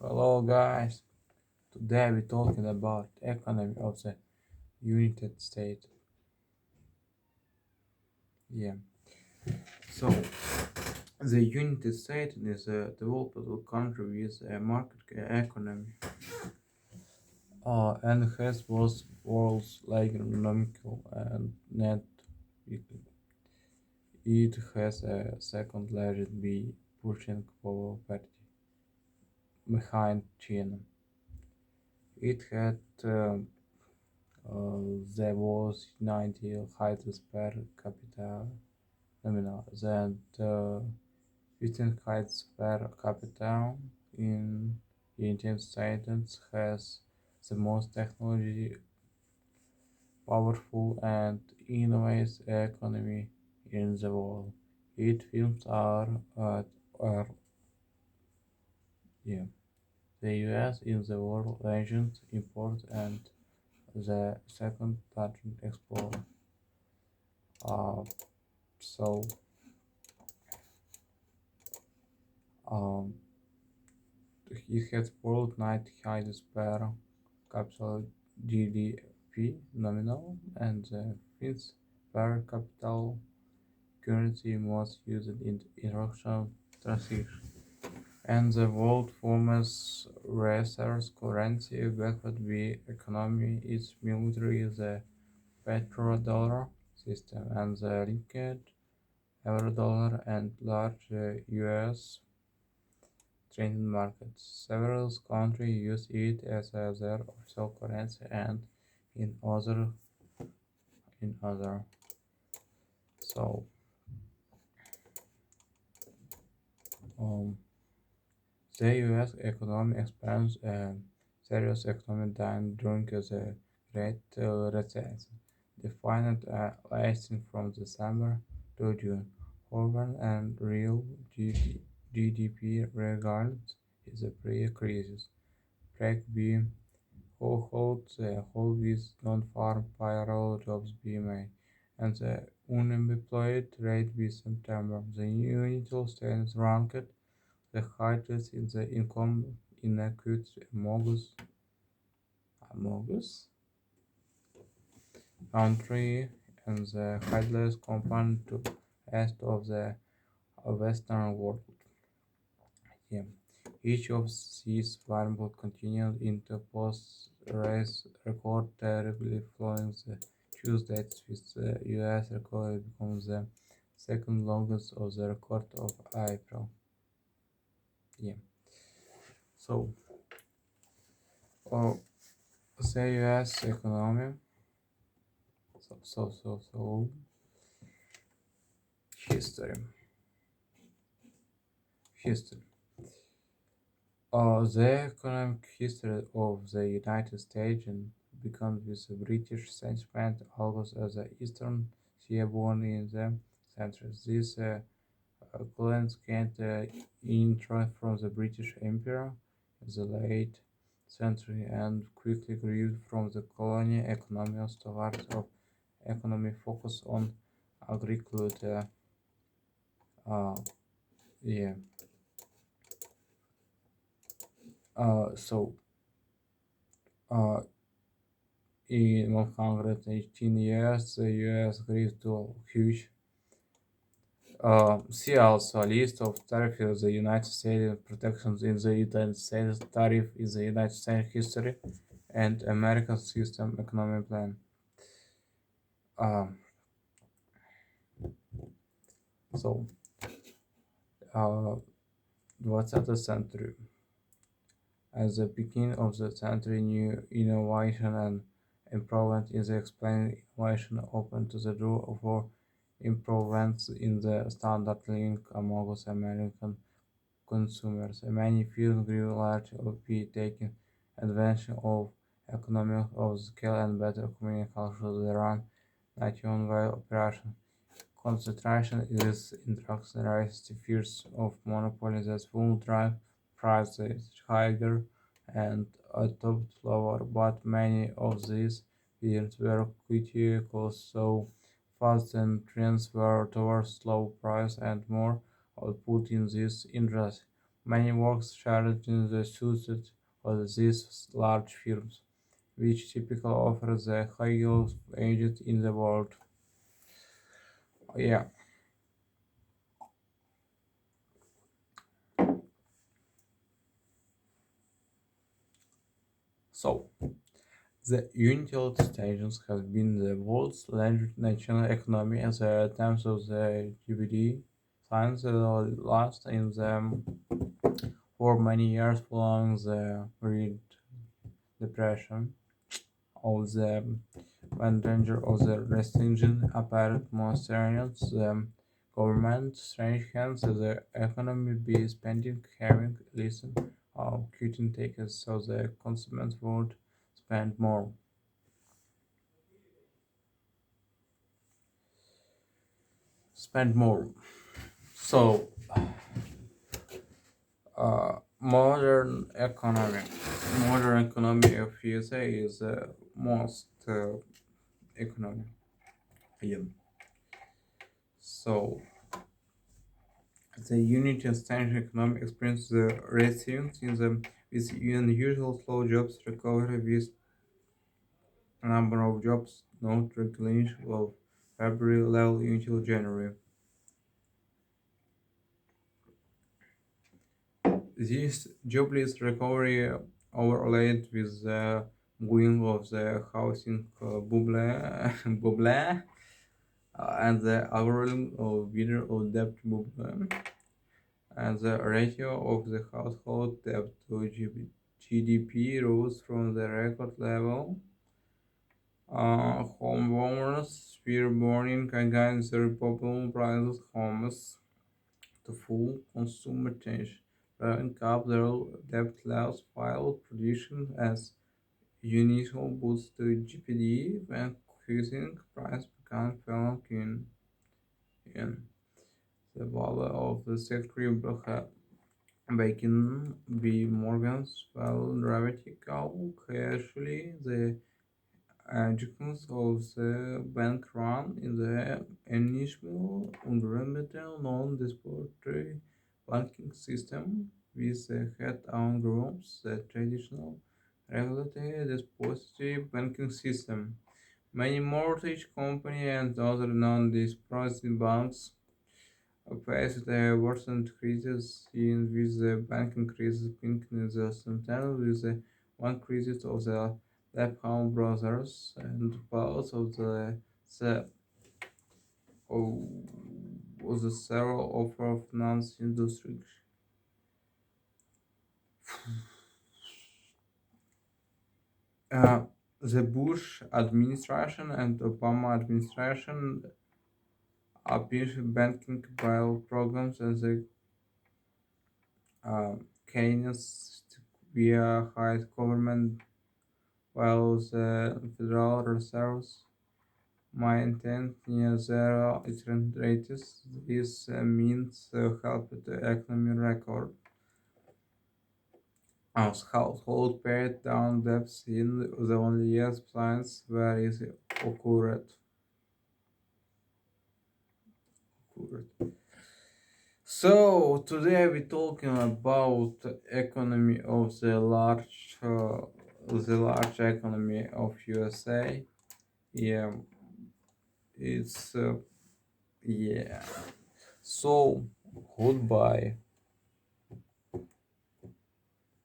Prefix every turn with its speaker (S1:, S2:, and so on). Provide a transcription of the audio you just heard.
S1: Hello guys. Today we're talking about economy of the United States. Yeah. So the United States is a developed country with a market economy and has both world's economical and net weekly. It has a second largest B pushing poverty behind China. It had there was 90 highest per capita nominal than the 15th highest per capita in United States has the most technology powerful and innovative economy in the world. Its films are yeah, the US is the world largest import and the second largest export. Uh, so um, he has world night highest per capita GDP nominal and the fifth per capita currency most used in international transactions. And the world famous reserve currency backed by economy is military the petrodollar system and the liquid eurodollar and large US trading markets. Several countries use it as their official currency and in other. So um, the U.S. economy experienced a serious economic down during the Great Recession, defined lasting from December to June. However, and real GDP regardless is a pre-crisis. Break-beam who holds the whole with non-farm payroll jobs being made, and the unemployed rate by September. The United States ranked the highest in the income inequity among country and the highest compared to rest of the Western world. Yeah. Each of these variables continued into post-race record terribly following the Tuesday with the US record becomes the second longest of the record of April. Yeah. So, uh, the US economy. So history. History. The economic history of the United States began with the British settlement almost as the Eastern Seaboard in the century. These colonies gained interest from the British Empire in the late century and quickly grew from the colonial economy towards of economy focused on agriculture. Uh, yeah. So uh, in 118 years, the US grew to huge. See also a list of tariffs in the United States, protections in the United States, tariff in the United States history, and American System Economic Plan. Um, so, uh, 20th century. At the beginning of the century, new innovation and improvement in the explained innovation opened the door for improvements in the standard living among American consumers. Many fields grew large of be taking advantage of economies of scale and better communication to run nationwide operations. Concentration is introduction raised fears of monopoly that will drive prices higher and adopt lower, but many of these fears were quickly caused so fast and trends were towards low price and more output in this industry. Many works shared in the suites of these large firms, which typically offer the highest wages in the world. Yeah, so the United States has been the world's largest national economy at the time of the GDP. Science last in them for many years following the Great Depression. Of the when danger of the restriction appeared most serious, the government strange hands the economy be spending having listen of cutting takers so the consumers would spend more. Spend more. So modern economy of USA is the most economy. Yeah. So the United States economy experiences the resilience in the with unusual slow jobs recovery with number of jobs not recognition of February level until January. This jobless recovery overlaid with the going of the housing bubble and the algorithm of winner of debt bubble and the ratio of the household debt to GDP rose from the record level. Homeowners were burning against the popular prices homes to full consumer change, driving up their debt levels while production as initial boost to GPD when housing price began falling in the value of the sector Bacon B. Morgan's well dramatical casually the adjuncts of the bank run in the initial environmental non-discriminatory banking system with the head-on groups the traditional regulatory dispositive banking system. Many mortgage companies and other non-dispositive banks faced a worsened crisis in with the banking crisis peaking in the September with the one crisis of the Lehman Brothers and both the of, of the several offer finance industry. Uh, the Bush administration and Obama administration appeared banking bail programs and the Keynes via high government while the Federal Reserves maintained near zero interest rates. This means helped the economy recover as household paid down debts in the only years plans where it occurred. So today we're talking about economy of the large economy of USA. Yeah, it's yeah. So goodbye.